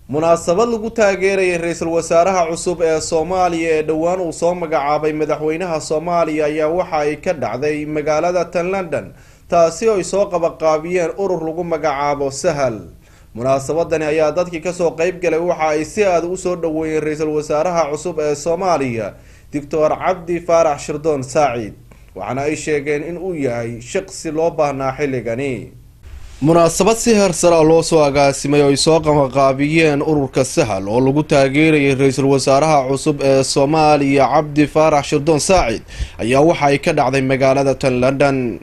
munaasabad lagu taageerayay ra'iisul wasaaraha cusub ee Soomaaliya ee dhawaan uu soo magacaabay madaxweynaha Soomaaliya ayaa waxa ay ka dhacday magaalada London taasi oo ay soo qabaqaabiyeen urur lagu magacaabo Sahal. munaasabadani ayaa dadkii ka soo qayb galay waxa ay si aad u soo dhaweeyeen ra'iisul wasaaraha cusub ee Soomaaliya Dr. Cabdi Faarax Shirdoon Saacid waxaana ay sheegeen in uu yahay shaqsi loo baahnaa xilligani. munaasabad si heersara loo soo agaasimay oo ay soo qabaqaabiyeen ururka Sahal oo lagu taageerayay ra'iisul wasaaraha cusub ee Soomaaliya Cabdi Faarax Shirdoon Saacid ayaa waxa ay ka dhacday magaalada London.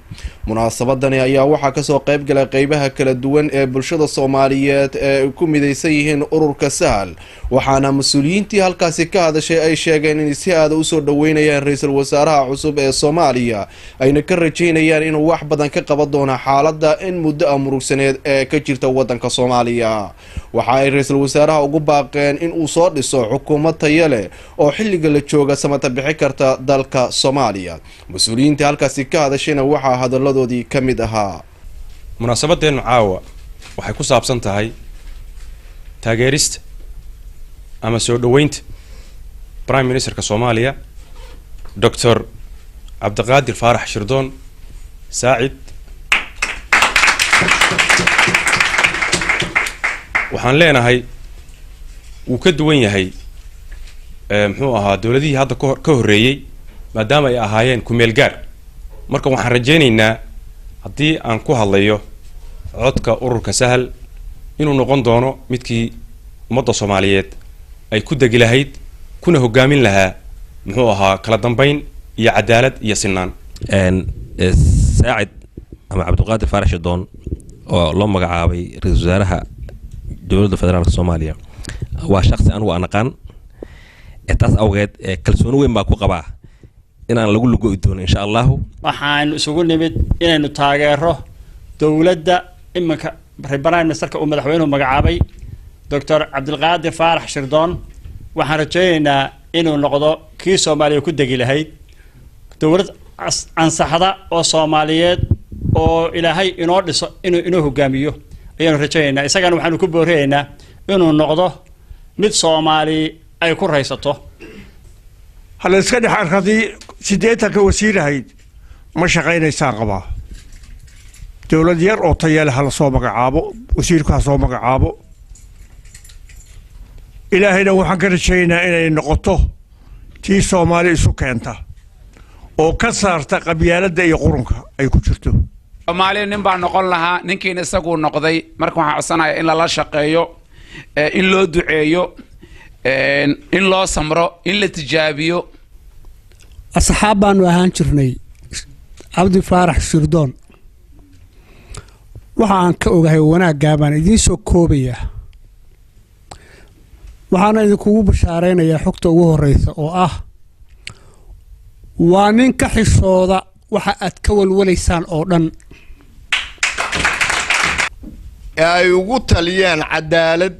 munaasabadani ayaa waxa ka soo qayb galay qaybaha kala duwan ee bulshada Soomaaliyeed ee ku midaysan yihiin ururka Sahal waxaana mas'uuliyiintii halkaasi ka hadashay ay sheegeen in si aad u soo dhaweynayaan ra'iisul wasaaraha cusub ee Soomaaliya ayna ka rajeynayaan inuu wax badan ka qaban doono xaaladda in muddo murugsaneed ee ka jirta wadanka Soomaaliya. waxa ay ra'iisul wasaaraha ugu baaqeen in uu soo dhiso xukuumad tayo leh oo xilliga la jooga samata bixi karta dalka Soomaaliya. mas'uuliyiinta halkaasi ka hadashayna waxa hadaladoodii kamid ahaa munaasabadeenu caawa waxay ku saabsan tahay taageerista ama soo dhaweynta Prime Ministerka Soomaaliya Dr. Cabdi Faarax Shirdoon Saacid. waxaan leenahay uu ka duwan yahay muxuu ahaa dawladihii hadda ka horeeyay maadaama ay ahaayeen ku meel gaar. marka waxaan rajeynaynaa haddii aan ku hadlayo codka ururka Sahal inuu noqon doono midkii ummadda Soomaaliyeed ay ku degi lahayd kuna hogaamin lahaa muxuu ahaa kala dambeyn iyo cadaalad iyo sinaan. Saacid ama Cabdi Faarax Shirdoon oo loo magacaabay ra'iisul wasaaraha dowladda federaalka Soomaaliya waa shakhsi aan u aqaan taas awgeed kalsooni weyn baa ku qabaa inaan lagu lugo doono insha Allah. waxaan isugu nimid inaynu taageero dowladda imanka Prime Ministerka uu madaxweynuhu magacaabay Dr. Cabdi Faarax Shirdoon. waxaan rajaynaynaa inuu noqdo kii Soomaaliya ku degi lahayd dowlad ansaxda oo Soomaaliyeed oo Ilaahay inoo dhiso inuu hogaamiyo ayaan rajaynaynaa. isagana waxaanu ku boorinaynaa inuu noqdo mid Soomaali ay ku raysato. hal iska dhaxarkadii 80 wasiir ahayd ma shaqaynaysaa qaba dawlad yar oo tayaal hal soo magacaabo wasiirka soo magacaabo. ilaahayna waxaan ka rajaynaynaa inay noqoto tii Soomaali isu keenta oo ka saarta qabyaaladda iyo qurunka ay ku jirto. Soomaali nin baa noqon lahaa ninkiina isagu noqday. marka waxaan codsanayaa in la shaqeeyo in loo duceeyo in loo samro in la tijaabiyo. asxaabaan ahaan jirnay Cabdi Faarax Shirdoon waxaan ka ogahay wanaagga baan idin soo koobaya. waxaan idinku bashaareynaya xogta ugu horeysa oo ah waa nin ka xishooda waxa aad ka walwalaysaan oo dhan ay ugu taliyaan cadaalad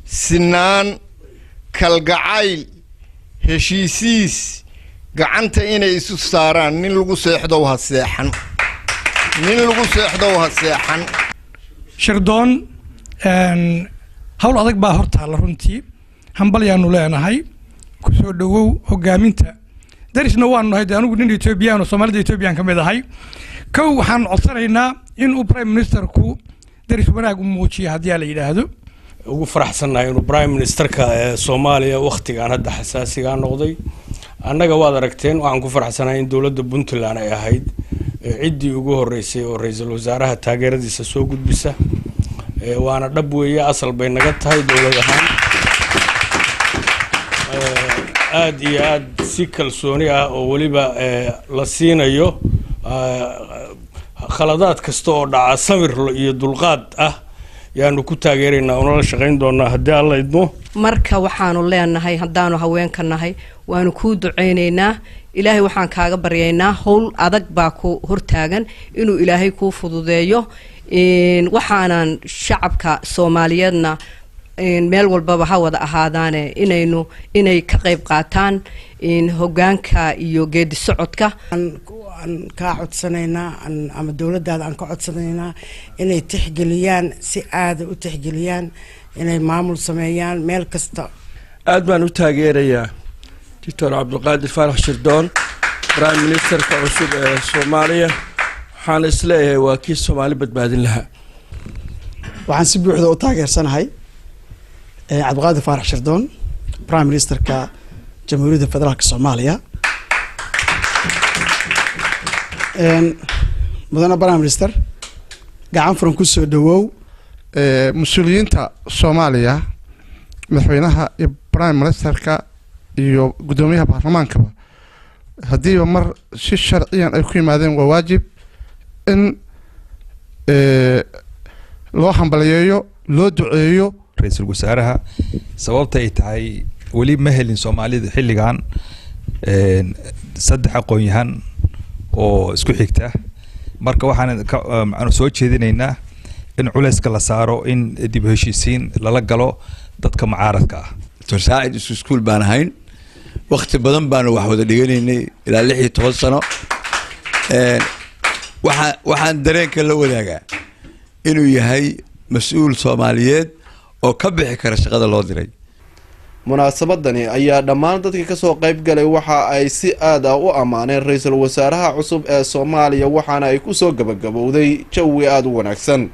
sinaan kalgacayl heshiisiis gacanta inay isu saaraan nin lagu seexdo ha seexan. Shirdoon hawl adag baa hortaala runtii hambal yaanu leenahay ku soo dhawow hogaaminta darisna waan nahay anigu nin Ethiopian oo Soomaalida Ethiopian kamid ahay. kow waxaan codsanaynaa in uu Prime Ministerku daris wanaag u muujiyo haddii la yiraahdo. ugu faraxsanahay inuu Prime Ministerka Soomaaliya waqtigan hadda xasaasiga noqday. annaga waad aragteen waxaan ku faraxsanahay in dawladda Puntland ay ahayd ciidii ugu horeysay oo ra'iisul wasaaraha taageeradiisa soo gudbisa. waana dhab weeye asal bay naga tahay dawlad ahaan. aad iyo aad si kalsooni ah oo waliba la siinayo khaladaad kasta oo dhaca samir iyo dulqaad ah yaanu ku taageeraynaa oo la shaqeyn doonaa haddii Alla idmo. marka waxaanu leenahay haddaanu haweenka nahay waanu ku duceynaynaa. ilaahay waxaan kaaga baryaynaa hawl adag baa ku hortaagan inuu ilaahay ku fududeeyo. waxaanan shacabka Soomaaliyeedna meel walba ha wada ahaadaan inay ka qayb qaataan hoggaanka iyo geedi socodka. aan ka codsanaynaa ama dawladda aan ka codsanaynaa inay tixgeliyaan si aad u tixgeliyaan inay maamul sameeyaan meel kasta aad baan u taageerayaa Dr. Cabdulqaadir Faarax Shirdoon Prime Ministerka cusub ee Soomaaliya waxaan isleeyahay waa kii Soomaali badbaadin lahaa waxaan si buuxda u taageersanahay Cabdulqaadir Faarax Shirdoon Prime Ministerka Jamhuuriyadda Federaalka Soomaaliya mudane Prime Minister gacan furan ku soo dhawow mas-uuliyiinta Soomaaliya madaxweynaha iyo Prime Ministerka iyo gudoomiyaha baarlamaankaba hadii mar si sharciyan ay ku yimaadeen waa waajib in loo hambaliyeeyo loo duceeyo ra'iisul wasaaraha sababta ay tahay wali ma helin Soomaalida xilligan saddex aqoon-yahan oo isku xigta marka waxaan soo jeedinaynaa in culayska la saaro in dib u heshiisiin lala galo dadka mucaaradka ah Saacid iskuul baan ahayn waqti badan baan wax wada dhiganaynay ilaa 16 sano waxaan dareenka la wadaagaa inuu yahay mas'uul Soomaaliyeed oo ka bixi kara shaqada loo diray munaasabadani ayaa dhammaan dadkii ka soo qayb galay waxa ay si aad ah u amaaneen ra'iisul wasaaraha cusub ee Soomaaliya waxaana ay ku soo gabagabowday jawi aad u wanaagsan